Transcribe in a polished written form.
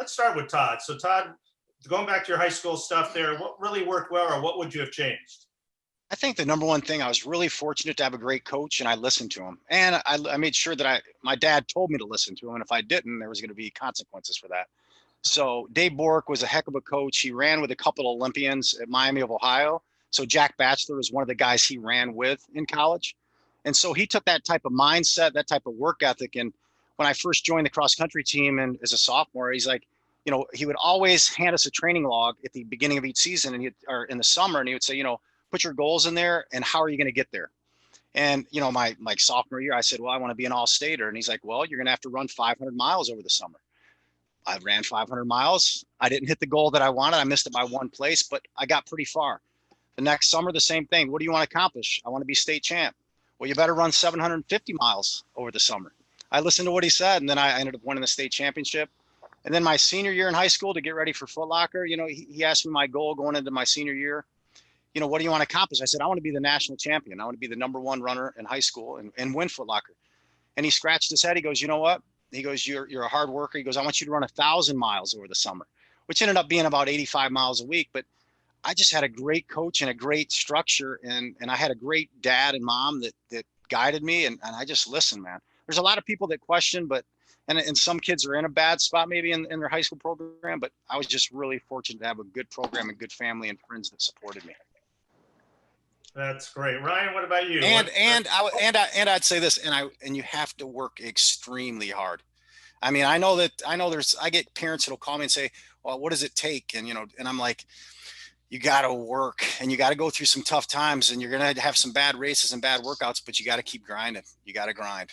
let's start with Todd. So Todd, going back to your high school stuff there, what really worked well, or what would you have changed? I think the number one thing, I was really fortunate to have a great coach, and I listened to him. And I made sure that my dad told me to listen to him. And if I didn't, there was going to be consequences for that. So Dave Bork was a heck of a coach. He ran with a couple of Olympians at Miami of Ohio. So Jack Batchelor was one of the guys he ran with in college. And so he took that type of mindset, that type of work ethic. And when I first joined the cross country team and as a sophomore, he's like, he would always hand us a training log at the beginning of each season or in the summer. And he would say, put your goals in there and how are you going to get there? And, my sophomore year, I said, well, I want to be an all-stater. And he's like, well, you're going to have to run 500 miles over the summer. I ran 500 miles. I didn't hit the goal that I wanted. I missed it by one place, but I got pretty far. The next summer, the same thing. What do you want to accomplish? I want to be state champ. Well, you better run 750 miles over the summer. I listened to what he said, and then I ended up winning the state championship. And then my senior year in high school, to get ready for Foot Locker, he asked me my goal going into my senior year. What do you want to accomplish? I said, I want to be the national champion. I want to be the number one runner in high school and win Foot Locker. And he scratched his head. He goes, you know what? He goes, you're a hard worker. He goes, I want you to run 1,000 miles over the summer, which ended up being about 85 miles a week. But I just had a great coach and a great structure. And I had a great dad and mom that guided me. And I just listened, man. There's a lot of people that question, and some kids are in a bad spot maybe in their high school program. But I was just really fortunate to have a good program and good family and friends that supported me. That's great. Ryan, what about you? I'd say this, and you have to work extremely hard. I mean, I get parents that'll call me and say, well, what does it take? And, and I'm like, you got to work and you got to go through some tough times and you're going to have some bad races and bad workouts, but you got to keep grinding. You got to grind.